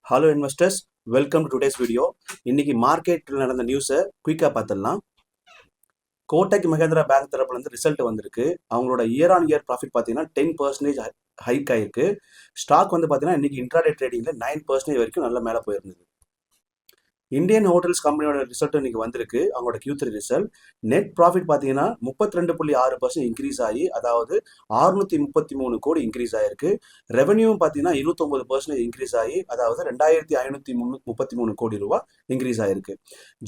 Hello investors, welcome to today's video. இன்னைக்கு மார்க்கெட்டில் நடந்த நியூஸை குயிக்காக பார்த்துடலாம். கோட்டக் மஹேந்திரா பேங்க் தரப்புலேருந்து ரிசல்ட் வந்திருக்கு. அவங்களோட இயர் ஆன் இயர் ப்ராஃபிட் பார்த்தீங்கன்னா 10% ஹைக் ஆயிருக்கு. ஸ்டாக் வந்து பார்த்தீங்கன்னா இன்னைக்கு இன்ட்ராடே ட்ரேடிங்கில் 9% வரைக்கும் நல்ல மேலே போயிருந்தது. இந்தியன் ஹோட்டல்ஸ் கம்பெனியோட ரிசல்ட் இன்னைக்கு வந்திருக்கு. அவங்களோட Q3 ரிசல்ட் நெட் ப்ராஃபிட் பார்த்தீங்கன்னா 32.6% இன்க்ரீஸ் ஆகி, அதாவது 633 கோடி இன்க்ரீஸ் ஆயிருக்கு. ரெவன்யூ பார்த்தீங்கன்னா 29% இன்க்ரீஸ் ஆகி, அதாவது 2533 கோடி ரூபா இன்க்ரீஸ் ஆயிருக்கு.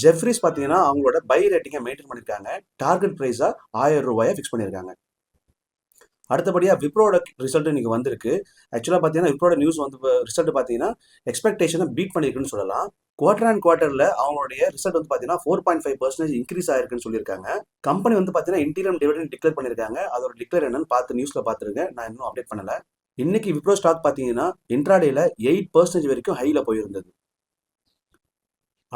ஜெஃப்ரிஸ் பார்த்தீங்கன்னா அவங்களோட பை ரேட்டிங்கை மெயின்டைன் பண்ணியிருக்காங்க. டார்கெட் ப்ரைஸாக 1000 ரூபாயை ஃபிக்ஸ் பண்ணியிருக்காங்க. அடுத்தபடியாக விப்ரோட ரிசல்ட் இன்னைக்கு வந்திருக்கு. ஆக்சுவலாக பார்த்தீங்கன்னா விப்ரோட நியூஸ் வந்து ரிசல்ட் பார்த்தீங்கன்னா எக்ஸ்பெக்டேஷனை பீட் பண்ணியிருக்குன்னு சொல்லலாம். குவார்டர் அண்ட் குவார்டரில் அவங்களுடைய ரிசல்ட் வந்து பார்த்தீங்கன்னா 4.5% இன்க்ரீஸ் ஆயிருக்குன்னு சொல்லியிருக்காங்க. கம்பெனி வந்து பார்த்தீங்கன்னா இன்டீரியம் டிவிடெண்ட் டிக்ளேர் பண்ணியிருக்காங்க. அதோட டிக்ளேர் என்னன்னு பார்த்து நியூஸில் பார்த்துருக்கேன். நான் இன்னும் அப்டேட் பண்ணலை. இன்னைக்கு விப்ரோ ஸ்டாக் பார்த்தீங்கன்னா இன்ட்ராடேல 8% வரைக்கும் ஹையில் போயிருந்தது.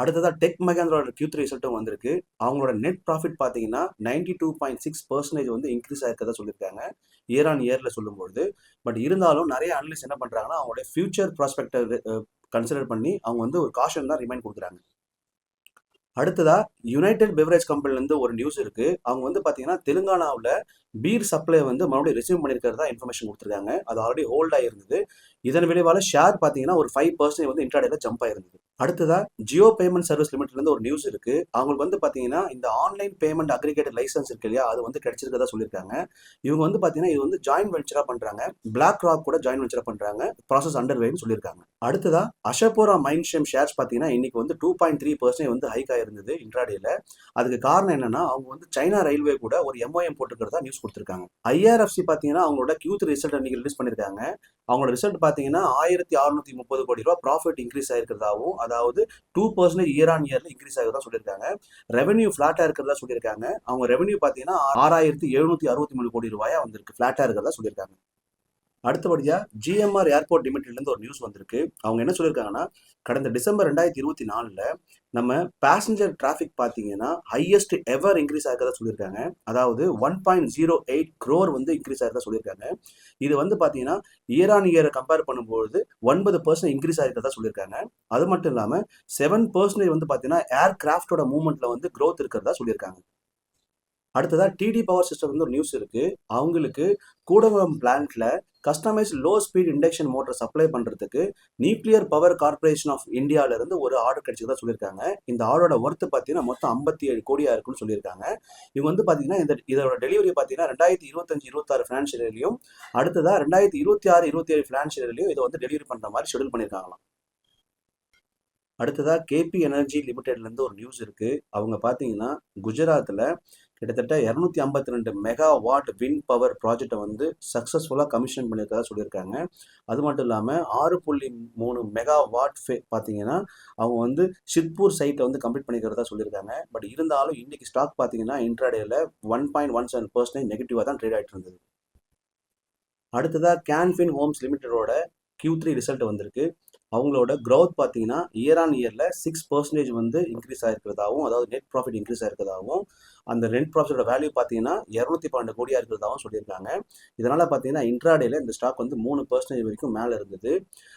அடுத்ததாக டெக் மஹேந்திராவோட Q3 ரிசல்ட்டும் வந்திருக்கு. அவங்களோட நெட் ப்ராஃபிட் பார்த்தீங்கன்னா 92.6% வந்து இன்க்ரீஸ் ஆயிருக்கதா சொல்லியிருக்காங்க இயர் ஆன் இயரில் சொல்லும்போது. பட் இருந்தாலும் நிறைய அனலிஸ்ட் என்ன பண்ணுறாங்கன்னா அவங்களுடைய ஃபியூச்சர் ப்ராஸ்பெக்டை கன்சிடர் பண்ணி அவங்க வந்து ஒரு காஷன் தான் ரிமைண்ட் கொடுக்குறாங்க. அடுத்ததா யுனைடெட் பெவரேஜ் கம்பெனிலேருந்து ஒரு நியூஸ் இருக்கு. அவங்க வந்து பார்த்தீங்கன்னா தெலுங்கானாவில் பீர் சப்ளை வந்து மறுபடியும் ரெசியூம் பண்ணியிருக்கிறதா இன்ஃபர்மேஷன் கொடுத்துருக்காங்க. அது ஆல்ரெடி ஹோல்ட் ஆகிருந்தது. இதன் விளைவால் ஷேர் பார்த்தீங்கன்னா ஒரு 5% வந்து இன்ட்ராடேல ஜம்ப் ஆயிருந்தது. அடுத்ததா ஜியோ பேமெண்ட் சர்வீஸ் லிமிட்லேருந்து ஒரு நியூஸ் இருக்கு. அவங்களுக்கு வந்து பார்த்தீங்கன்னா இந்த ஆன்லைன் பேமெண்ட் அக்ரிகேட்டட் லைசன்ஸ் இருக்கு இல்லையா, அது வந்து கிடைச்சிருக்கதா சொல்லியிருக்காங்க. இவங்க வந்து பார்த்தீங்கன்னா இது வந்து ஜாயின்ட் வெஞ்சராக பண்ணுறாங்க. பிளாக் ராக் கூட ஜாயின்ட் வெஞ்சராக பண்ணுறாங்க. ப்ராசஸ் அண்டர் வேன்னு சொல்லியிருக்காங்க. அடுத்ததா அஷபோரா மைண்ட் ஷேம் ஷேர்ஸ் பார்த்தீங்கன்னா இன்னைக்கு வந்து 2.3% வந்து ஹைக் ஆயிருந்தது இன்ட்ராடேல. அதுக்கு காரணம் என்னன்னா அவங்க வந்து சைனா ரயில்வே கூட ஒரு MOM போட்டுக்கிறதா நியூஸ் கொடுத்துருக்காங்க. IRFC பார்த்தீங்கன்னா அவங்களோட Q3 ரிசல்ட் அன்னைக்கு ரிலீஸ் பண்ணியிருக்காங்க. அவங்களோட ரிசல்ட் பார்த்தீங்கன்னா 1630 கோடி ரூபா ப்ராஃபிட் இன்க்ரீஸ் ஆயிருக்கிறதாவும், அதாவது 2% இயர் ஆன் இயர்ல இன்க்ரீஸ் ஆகிறதா சொல்லியிருக்காங்க. ரெவன்யூ ஃபிளாட்டா இருக்கிறதா சொல்லியிருக்காங்க. அவங்க ரெவன்யூ பார்த்தீங்கன்னா 6763 கோடி ரூபாயா வந்திருக்கு. ஃபிளாட்டா இருக்கிறதா சொல்லியிருக்காங்க. அடுத்தபடியா GMR ஏர்போர்ட் லிமிடெட்லேருந்து ஒரு நியூஸ் வந்திருக்கு. அவங்க என்ன சொல்லியிருக்காங்கன்னா கடந்த டிசம்பர் 2024 நம்ம பேசஞ்சர் டிராஃபிக் பார்த்தீங்கன்னா ஹையஸ்ட் எவர் இன்க்ரீஸ் ஆகிறதா சொல்லியிருக்காங்க. அதாவது 1.08 crore வந்து இன்க்ரீஸ் ஆகிறதா சொல்லியிருக்காங்க. இது வந்து பார்த்தீங்கன்னா இயர் ஆன் இயரை கம்பேர் பண்ணும்போது 9% இன்க்ரீஸ் ஆகிறதா சொல்லியிருக்காங்க. அது மட்டும் இல்லாமல் 7% வந்து பார்த்தீங்கன்னா ஏர்கிராஃப்டோட மூவ்மெண்ட்ல வந்து க்ரோத் இருக்கிறதா சொல்லியிருக்காங்க. அடுத்ததா TD பவர் சிஸ்டம் வந்து ஒரு நியூஸ் இருக்கு. அவங்களுக்கு கூடங்குளம் பிளான்ட்ல customise low speed induction motor supply பண்றதுக்கு நியூக்ளியர் பவர் கார்பரேஷன் ஆஃப் இந்தியால இருந்து ஒரு ஆர்டர் கிடைச்சதா சொல்லியிருக்காங்க. இந்த ஆர்டரோட ஒர்த்து பார்த்தீங்கன்னா மொத்தம் 57 கோடியா இருக்குன்னு சொல்லியிருக்காங்க. இவங்க வந்து பார்த்தீங்கன்னா இதோட டெலிவரி பார்த்தீங்கன்னா 2025-26 ஃபினான்ஷியல் இயர்லையும், அடுத்ததா 2026-27 ஃபினான்ஷியல் இயர்லையும் இதை வந்து டெலிவரி பண்ற மாதிரி ஷெடியூல் பண்ணியிருக்காங்களாம். அடுத்ததா KP எனர்ஜி லிமிடெட்லேருந்து ஒரு நியூஸ் இருக்கு. அவங்க பார்த்தீங்கன்னா குஜராத்தில் கிட்டத்தட்ட 252 மெகாவாட் விண்ட் பவர் ப்ராஜெக்டை வந்து சக்ஸஸ்ஃபுல்லாக கமிஷன் பண்ணியிருக்கதா சொல்லியிருக்காங்க. அது மட்டும் இல்லாமல் 6.3 மெகாவாட் பார்த்தீங்கன்னா அவங்க வந்து சித்பூர் சைட்டை வந்து கம்ப்ளீட் பண்ணிக்கிறதா சொல்லியிருக்காங்க. பட் இருந்தாலும் இன்னைக்கு ஸ்டாக் பார்த்தீங்கன்னா இன்ட்ராடேல 1.17% நெகட்டிவாக தான் ட்ரேட் ஆகிட்டு இருந்தது. அடுத்ததாக கேன்ஃபின் ஹோம்ஸ் லிமிடெடோட Q3 ரிசல்ட் வந்திருக்கு. அவங்களோட க்ரோத் பார்த்தீங்கன்னா இயர் ஆன் இயரில் 6% வந்து இன்க்ரீஸ் ஆயிருக்கிறதாவும், அதாவது நெட் ப்ராஃபிட் இன்க்ரீஸ் ஆயிருக்கிறதாவும், அந்த நெட் ப்ராஃபிட்டோட வேல்யூ பார்த்தீங்கன்னா 212 கோடியாக இருக்கிறதாவும் சொல்லியிருக்காங்க. இதனால் பார்த்தீங்கன்னா இன்ட்ராடேல இந்த ஸ்டாக் வந்து 3% வரைக்கும் மேலே இருந்தது.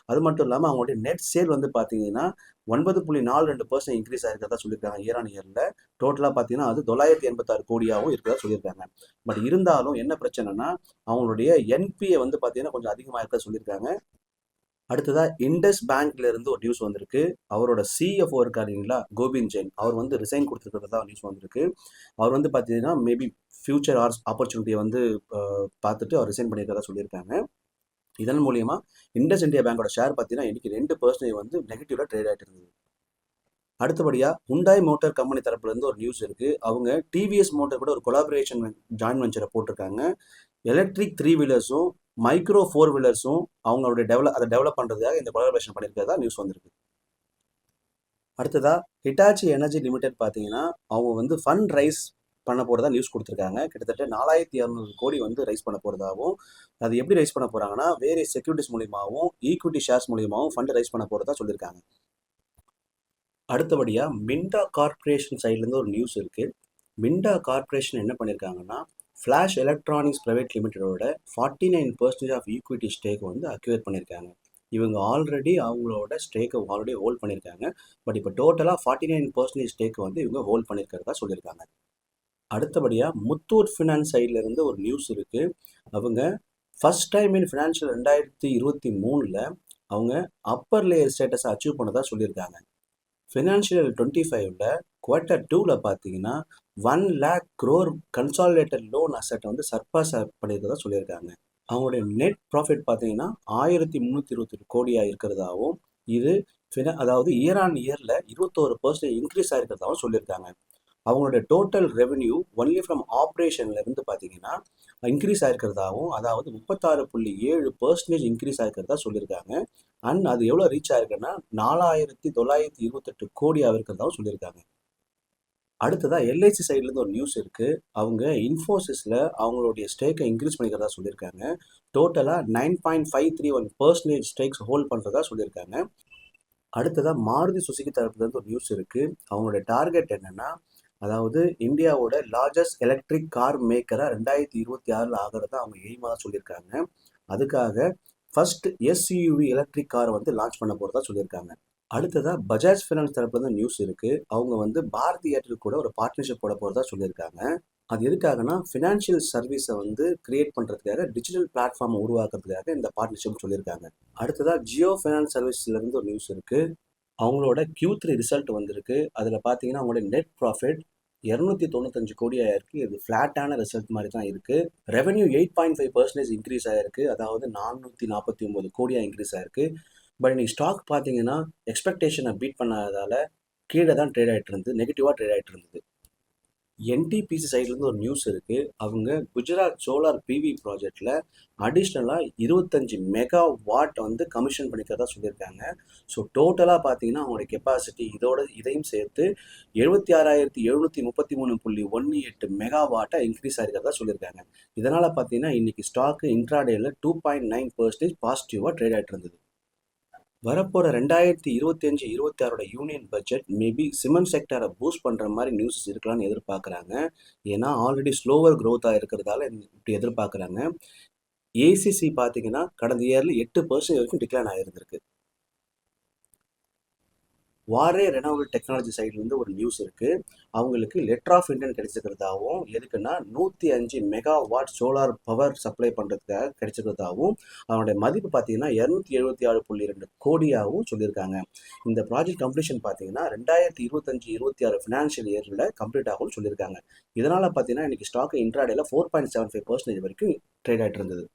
அது மட்டும் இல்லாமல் அவங்களுடைய நெட் சேல் வந்து பார்த்தீங்கன்னா 9.42% இன்க்ரீஸ் ஆயிருக்கிறதா சொல்லியிருக்காங்க இயர் ஆன் இயரில். டோட்டலாக பார்த்தீங்கன்னா அது 986 கோடியாகவும் இருக்கிறதா சொல்லியிருக்காங்க. பட் இருந்தாலும் என்ன பிரச்சனைனா அவங்களுடைய NPA வந்து பார்த்தீங்கன்னா கொஞ்சம் அதிகமாக இருக்கிறத சொல்லியிருக்காங்க. அடுத்ததா இண்டஸ் பேங்க்ல இருந்து ஒரு நியூஸ் வந்திருக்கு. அவரோட CFO இருக்காருங்களா, கோபிந்த் ஜெயின், அவர் வந்து ரிசைன் கொடுத்துருக்கிறதா நியூஸ் வந்திருக்கு. அவர் வந்து பார்த்தீங்கன்னா மேபி ஃபியூச்சர் ஆப்பர்ச்சுனிட்டியை வந்து பார்த்துட்டு அவர் ரிசைன் பண்ணியிருக்கிறதா சொல்லியிருக்காங்க. இதன் மூலியமா இண்டஸ் இந்தியா பேங்கோட ஷேர் பார்த்தீங்கன்னா இன்னைக்கு 2% வந்து நெகட்டிவ்ல ட்ரேட் ஆகிட்டு இருந்தது. அடுத்தபடியா ஹுண்டாய் மோட்டார் கம்பெனி தரப்புல இருந்து ஒரு நியூஸ் இருக்கு. அவங்க TVS மோட்டார் கூட ஒரு கொலாபரேஷன் ஜாயின் வெஞ்சரை போட்டிருக்காங்க. எலக்ட்ரிக் 3 வீலர்ஸும் மைக்ரோ 4 வீலர்ஸும் அவங்களுடைய அதை டெவலப் பண்ணுறதுக்காக இந்த கொலாபரேஷன் பண்ணியிருக்கிறதா நியூஸ் வந்திருக்கு. அடுத்ததா ஹிட்டாச்சி எனர்ஜி லிமிடெட் பார்த்தீங்கன்னா அவங்க வந்து ஃபண்ட் ரைஸ் பண்ண போகிறதா நியூஸ் கொடுத்துருக்காங்க. கிட்டத்தட்ட 4200 கோடி வந்து ரைஸ் பண்ண போகிறதாகவும், அது எப்படி ரைஸ் பண்ண போகிறாங்கன்னா வேரியஸ் செக்யூரிட்டிஸ் மூலியமாகவும் ஈக்விட்டி ஷேர்ஸ் மூலியமாகவும் ஃபண்ட் ரைஸ் பண்ண போகிறதா சொல்லியிருக்காங்க. அடுத்தபடியாக மிண்டா கார்பரேஷன் சைட்லேருந்து ஒரு நியூஸ் இருக்குது. மிண்டா கார்பரேஷன் என்ன பண்ணியிருக்காங்கன்னா ஃப்ளாஷ் எலக்ட்ரானிக்ஸ் பிரைவேட் லிமிடெடோட 49% ஆஃப் ஈக்விட்டி ஸ்டேக் வந்து அக்யூர் பண்ணியிருக்காங்க. இவங்க ஆல்ரெடி அவங்களோட ஸ்டேக்கை ஆல்ரெடி ஹோல்ட் பண்ணியிருக்காங்க. பட் இப்போ டோட்டலாக 49% ஸ்டேக் வந்து இவங்க ஹோல்ட் பண்ணியிருக்கிறதா சொல்லியிருக்காங்க. அடுத்தபடியாக முத்தூட் ஃபினான்ஸ் சைடில் இருந்து ஒரு நியூஸ் இருக்குது. அவங்க ஃபர்ஸ்ட் டைம் இன் ஃபினான்ஷியல் 2023 அவங்க அப்பர் லேயர் ஸ்டேட்டஸை அச்சீவ் பண்ணதா சொல்லியிருக்காங்க. ஃபினான்ஷியல் 25 குவார்ட்டர் 2 பார்த்தீங்கன்னா 1,00,000 crore கன்சாலிடேட்டட் லோன் அசெட்டை வந்து சர்பாஸ் பண்ணியிருக்கிறதா சொல்லியிருக்காங்க. அவங்களுடைய நெட் ப்ராஃபிட் பார்த்தீங்கன்னா 1328 கோடியாக இருக்கிறதாவும், இது அதாவது இயர் ஆன் இயரில் 21% இன்க்ரீஸ் ஆகிருக்கிறதாவும் சொல்லியிருக்காங்க. அவங்களோட டோட்டல் ரெவென்யூ ஒன்லி ஃப்ரம் ஆப்ரேஷன்ல இருந்து பார்த்தீங்கன்னா இன்க்ரீஸ் ஆயிருக்கிறதாவும், அதாவது 36.7% இன்க்ரீஸ் ஆயிருக்கிறதா சொல்லியிருக்காங்க. அண்ட் அது எவ்வளோ ரீச் ஆயிருக்குன்னா 4,928 கோடியாக இருக்கிறதாவும் சொல்லியிருக்காங்க. அடுத்ததாக எல்ஐசி சைட்லேருந்து ஒரு நியூஸ் இருக்குது. அவங்க இன்ஃபோசிஸில் அவங்களுடைய ஸ்டேக்கை இன்க்ரீஸ் பண்ணிக்கிறதா சொல்லியிருக்காங்க. டோட்டலாக 9.531% ஸ்டேக்ஸ் ஹோல்ட் பண்ணுறதா சொல்லியிருக்காங்க. அடுத்ததாக மாருதி சுசுகி தரப்புலேருந்து ஒரு நியூஸ் இருக்குது. அவங்களுடைய டார்கெட் என்னென்னா, அதாவது இந்தியாவோட லார்ஜஸ்ட் எலக்ட்ரிக் கார் மேக்கராக 2026 ஆகிறதா அவங்க எய்மாக சொல்லியிருக்காங்க. அதுக்காக ஃபர்ஸ்ட் எஸ்யூவி எலக்ட்ரிக் காரை வந்து லான்ச் பண்ண போகிறதா சொல்லியிருக்காங்க. அடுத்ததாக பஜாஜ் ஃபினான்ஸ் தரப்புலேருந்து நியூஸ் இருக்குது. அவங்க வந்து பாரதி ஏர்டெல் கூட ஒரு பார்ட்னர்ஷிப் போட போகிறதா சொல்லியிருக்காங்க. அது எதுக்காகனா ஃபினான்ஷியல் சர்வீஸை வந்து கிரியேட் பண்ணுறதுக்காக, டிஜிட்டல் பிளாட்ஃபார்மை உருவாக்குறதுக்காக இந்த பார்ட்னர்ஷிப் சொல்லியிருக்காங்க. அடுத்ததாக ஜியோ ஃபினான்ஸ் சர்வீஸ்லேருந்து ஒரு நியூஸ் இருக்குது. அவங்களோட Q3 ரிசல்ட் வந்திருக்கு. அதில் பார்த்தீங்கன்னா அவங்களோட நெட் ப்ராஃபிட் 295 கோடியாக இருக்குது. இது ஃப்ளாட்டான ரிசல்ட் மாதிரி தான் இருக்குது. ரெவென்யூ 8.5% இன்க்ரீஸ் ஆகிருக்கு. அதாவது 449 கோடியாக இன்க்ரீஸ் ஆகிருக்கு. பட் இன்னைக்கு ஸ்டாக் பார்த்தீங்கன்னா எக்ஸ்பெக்டேஷனை பீட் பண்ணாததால் கீழே தான் ட்ரேட் ஆகிட்டு இருந்தது, நெகட்டிவாக ட்ரேட் ஆகிட்டு இருந்தது. என்டிபிசி சைட்லேருந்து ஒரு நியூஸ் இருக்குது. அவங்க குஜராத் சோலார் பிவி ப்ராஜெக்டில் அடிஷ்னலாக 25 மெகாவாட் வந்து கமிஷன் பண்ணிக்கிறதா சொல்லியிருக்காங்க. ஸோ டோட்டலாக பார்த்தீங்கன்னா அவங்களுடைய கெப்பாசிட்டி இதையும் சேர்த்து 76,733.18 மெகாவாட்டாக இன்க்ரீஸ் ஆகிருக்கிறதா சொல்லியிருக்காங்க. இதனால் பார்த்தீங்கன்னா இன்றைக்கி ஸ்டாக்கு இன்ட்ராடேயில் 2.9% பாசிட்டிவாக ட்ரேட் ஆகிட்டு இருந்தது. வரப்போகிற 2025-26 யூனியன் பட்ஜெட் மேபி சிமெண்ட் செக்டரை பூஸ்ட் பண்ணுற மாதிரி நியூஸஸ் இருக்கலாம்னு எதிர்பார்க்குறாங்க. ஏன்னா ஆல்ரெடி ஸ்லோவர் க்ரோத்தாக இருக்கிறதால இப்படி எதிர்பார்க்குறாங்க. ஏசிசி பார்த்தீங்கன்னா கடந்த இயரில் 8% வரைக்கும் டிக்ளைன் ஆகிருந்திருக்கு. வாரே ரெனோவல் டெக்னாலஜி சைட்லேருந்து ஒரு நியூஸ் இருக்குது. அவங்களுக்கு லெட்டர் ஆஃப் இன்டென்ட் கிடைச்சிருக்கிறதாவும், எதுக்குன்னா 105 மெகாவாட் சோலார் பவர் சப்ளை பண்ணுறதுக்காக கிடைச்சிருக்கிறதாவும், அவனுடைய மதிப்பு பார்த்தீங்கன்னா 277.2 கோடியாகவும் சொல்லியிருக்காங்க. இந்த ப்ராஜெக்ட் கம்ப்ளீஷன் பார்த்தீங்கன்னா 2025-26 ஃபினான்ஷியல் இயரில் கம்ப்ளீட் ஆகும்னு சொல்லியிருக்காங்க. இதனால் பார்த்தீங்கன்னா இன்றைக்கி ஸ்டாக் இன்ட்ராடேல 4.75% வரைக்கும் ட்ரேட் ஆகிட்டு இருந்தது.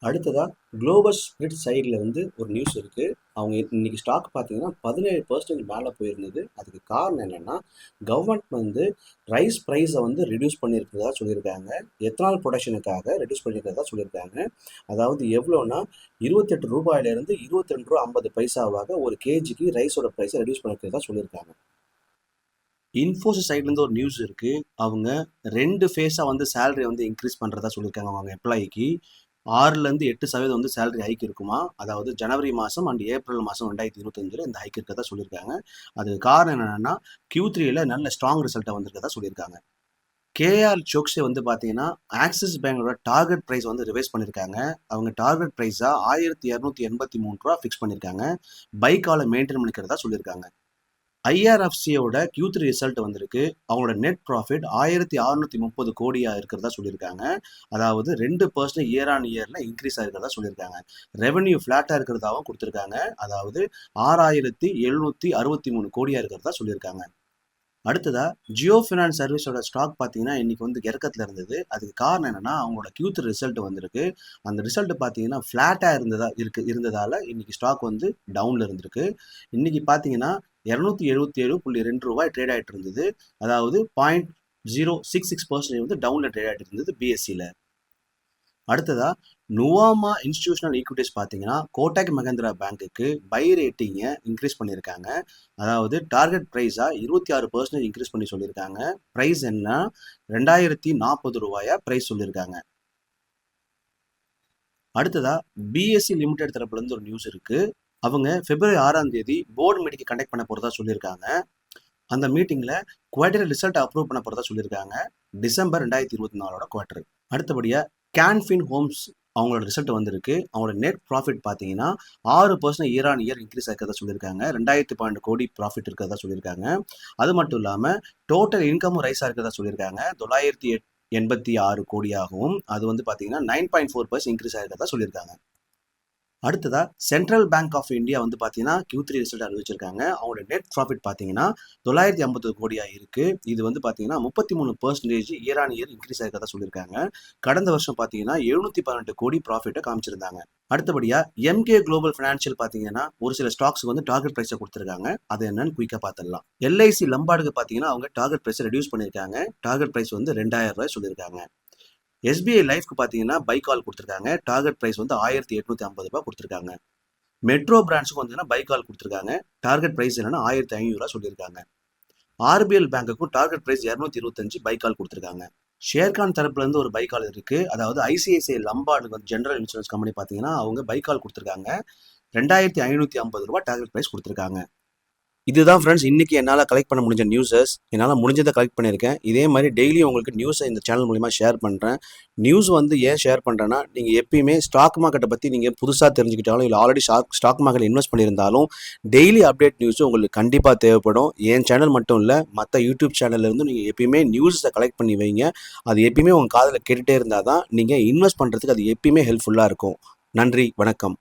அடுத்ததாக குளோபல் ஸ்பிரிட் சைடில் இருந்து ஒரு நியூஸ் இருக்குது. அவங்க இன்றைக்கி ஸ்டாக் பார்த்தீங்கன்னா 17% மேலே போயிருந்தது. அதுக்கு காரணம் என்னென்னா, கவர்மெண்ட் வந்து ரைஸ் ப்ரைஸை வந்து ரெடியூஸ் பண்ணியிருக்கிறதா சொல்லியிருக்காங்க. எத்தனால் ப்ரொடக்ஷனுக்காக ரெடியூஸ் பண்ணியிருக்கிறதா சொல்லியிருக்காங்க. அதாவது எவ்வளோன்னா 28 ரூபாயிலேருந்து 22 ரூபா 50 பைசாவாக ஒரு கேஜிக்கு ரைஸோட ப்ரைஸை ரெடியூஸ் பண்ணியிருக்கிறதா சொல்லியிருக்காங்க. இன்ஃபோசிஸ் சைட்லேருந்து ஒரு நியூஸ் இருக்குது. அவங்க 2 ஃபேஸாக வந்து சேலரி வந்து இன்க்ரீஸ் பண்ணுறதா சொல்லியிருக்காங்க. அவங்க எம்ப்ளாயிக்கு 6லேருந்து 8% வந்து சேலரி ஹைக் இருக்குமா. அதாவது ஜனவரி மாதம் அண்ட் ஏப்ரல் மாதம் 2025 இந்த ஹைக் இருக்கிறதா சொல்லியிருக்காங்க. அதுக்கு காரணம் என்னென்னா Q3ல நல்ல ஸ்ட்ராங் ரிசல்ட்டை வந்திருக்கிறதா சொல்லியிருக்காங்க. கேஆர் சோக்ஸே வந்து பார்த்தீங்கன்னா ஆக்சிஸ் பேங்கோட டார்கெட் ப்ரைஸ் வந்து ரிவைஸ் பண்ணியிருக்காங்க. அவங்க டார்கெட் ப்ரைஸாக 1283 ரூபா ஃபிக்ஸ் பண்ணியிருக்காங்க. பை காலை மெயின்டைன் பண்ணிக்கிறதா சொல்லியிருக்காங்க. ஐஆர்எஃப்சியோட Q3 ரிசல்ட் வந்திருக்கு. அவங்களோட நெட் ப்ராஃபிட் 1630 கோடியாக இருக்கிறதா சொல்லியிருக்காங்க. அதாவது 2% இயர் ஆன் இயரில் இன்க்ரீஸ் ஆகிருக்கிறதா சொல்லியிருக்காங்க. ரெவென்யூ ஃப்ளாட்டாக இருக்கிறதாவும் கொடுத்துருக்காங்க. அதாவது 6763 கோடியாக இருக்கிறதா சொல்லியிருக்காங்க. அடுத்ததாக ஜியோ ஃபினான்ஸ் சர்வீஸோட ஸ்டாக் பார்த்தீங்கன்னா இன்றைக்கி வந்து இறக்கத்தில் இருந்தது. அதுக்கு காரணம் என்னென்னா அவங்களோட Q3 ரிசல்ட் வந்திருக்கு. அந்த ரிசல்ட் பார்த்தீங்கன்னா ஃப்ளாட்டாக இருந்ததால் இன்றைக்கி ஸ்டாக் வந்து டவுனில் இருந்திருக்கு. இன்றைக்கி பார்த்தீங்கன்னா 277.2 ரூபாய் ட்ரேட் ஆகிட்டு இருந்தது. அதாவது 0.066% வந்து டவுனில் ட்ரேட் ஆகிட்டு இருந்தது பிஎஸ்சியில். அடுத்ததாக நுவாமா இன்ஸ்டிடியூஷனல் ஈக்விட்டிஸ் பார்த்தீங்கன்னா கோட்டக் மஹிந்திரா பேங்க்குக்கு பை ரேட்டிங்கை இன்க்ரீஸ் பண்ணியிருக்காங்க. அதாவது டார்கெட் ப்ரைஸாக 26% இன்க்ரீஸ் பண்ணி சொல்லியிருக்காங்க. ப்ரைஸ் என்ன 2040 ரூபாயா ப்ரைஸ் சொல்லியிருக்காங்க. அடுத்ததாக பிஎஸ்சி லிமிடெட் தரப்புலேருந்து ஒரு நியூஸ் இருக்குது. அவங்க February 6 போர்டு மீட்டிங் கண்டக்ட் பண்ண போகிறதா சொல்லியிருக்காங்க. அந்த மீட்டிங்கில் குவார்டர் ரிசல்ட் அப்ரூவ் பண்ண போகிறதா சொல்லியிருக்காங்க. December 2024 quarter. அடுத்தபடியாக கேன்ஃபின் ஹோம்ஸ் அவங்களோட ரிசல்ட் வந்திருக்கு. அவங்களோட நெட் ப்ராஃபிட் பார்த்தீங்கன்னா 6% இயர் ஆன் இயர் இன்க்ரீஸ் ஆகிறதா சொல்லியிருக்காங்க. 2012 கோடி ப்ராஃபிட் இருக்கிறதா சொல்லியிருக்காங்க. அது மட்டும் இல்லாமல் டோட்டல் இன்கமும் ரைஸ் இருக்கிறதா சொல்லியிருக்காங்க. 986 கோடியாகவும் அது வந்து பார்த்தீங்கன்னா 9.4% இன்க்ரீஸ் ஆகிறதா சொல்லியிருக்காங்க. அடுத்ததா சென்ட்ரல் பேங்க் ஆஃப் இந்தியா வந்து பார்த்தீங்கன்னா Q3 ரிசல்ட் அறிவிச்சிருக்காங்க. அவங்களோட நெட் ப்ராஃபிட் பார்த்தீங்கன்னா 950 கோடியா இருக்கு. இது வந்து பார்த்தீங்கன்னா 33% இயர் ஆன் இயர் இன்க்ரீஸ் ஆகிறதா சொல்லியிருக்காங்க. கடந்த வருஷம் பார்த்தீங்கன்னா 718 கோடி ப்ராஃபிட்டை காமிச்சிருந்தாங்க. அடுத்தபடியா எம்கே குளோபல் ஃபினான்ஷியல் பார்த்தீங்கன்னா ஒரு சில ஸ்டாக்ஸ்க்கு வந்து டார்கெட் ப்ரைஸை கொடுத்துருக்காங்க. அது என்னன்னு குயிக்காக பார்த்துடலாம். LIC லம்பார்டுக்கு பார்த்தீங்கன்னா அவங்க டார்கெட் ப்ரைஸை ரெடியூஸ் பண்ணியிருக்காங்க. டார்கெட் ப்ரைஸ் வந்து 2000 ரூபாய் சொல்லியிருக்காங்க. SBI லைஃப்க்கு பார்த்தீங்கன்னா பைக்கால் கொடுத்துருக்காங்க. டார்கெட் ப்ரைஸ் வந்து 1850 ரூபாய் கொடுத்துருக்காங்க. மெட்ரோ பிரான்ச்சுக்கு வந்து பைக்கால் கொடுத்துருக்காங்க. டார்கெட் ப்ரைஸ் என்னன்னா 1500 ரூபாய் சொல்லியிருக்காங்க. RBL பேங்க்குக்கும் டார்கெட் ப்ரைஸ் 225 பைக்கால் கொடுத்துருக்காங்க. ஷேர்கான் தரப்புல இருந்து ஒரு பைக்கால் இருக்கு. அதாவது ICICI லம்பார்டு வந்து ஜெனரல் இன்சூரன்ஸ் கம்பெனி பார்த்தீங்கன்னா அவங்க பைக்கால் கொடுத்துருக்காங்க. 2550 ரூபாய் டார்கெட் ப்ரைஸ் கொடுத்துருக்காங்க. இதுதான் ஃப்ரெண்ட்ஸ் இன்னைக்கு என்னால் கலெக்ட் பண்ண முடிஞ்ச நியூஸஸ். என்னால் முடிஞ்சதை கலெக்ட் பண்ணியிருக்கேன். இதே மாதிரி டெய்லி உங்களுக்கு நியூஸை இந்த சேனல் மூலிமா ஷேர் பண்ணுறேன். நியூஸ் வந்து ஏன் ஷேர் பண்ணுறேன்னா, நீங்கள் எப்பயுமே ஸ்டாக் மார்க்கெட்டை பற்றி நீங்கள் புதுசாக தெரிஞ்சுக்கிட்டாலும் இல்லை ஆல்ரெடி ஸ்டாக் மார்க்கெட் இன்வெஸ்ட் பண்ணியிருந்தாலும் டெய்லி அப்டேட் நியூஸும் உங்களுக்கு கண்டிப்பாக தேவைப்படும். என் சேனல் மட்டும் இல்லை, மற்ற யூடியூப் சேனல்லேருந்து நீங்கள் எப்பயுமே நியூஸை கலெக்ட் பண்ணி வைங்க. அது எப்பயுமே உங்கள் காதில் கேட்டுகிட்டே இருந்தால் தான் நீங்கள் இன்வெஸ்ட் பண்ணுறதுக்கு அது எப்பயுமே ஹெல்ப்ஃபுல்லாக இருக்கும். நன்றி, வணக்கம்.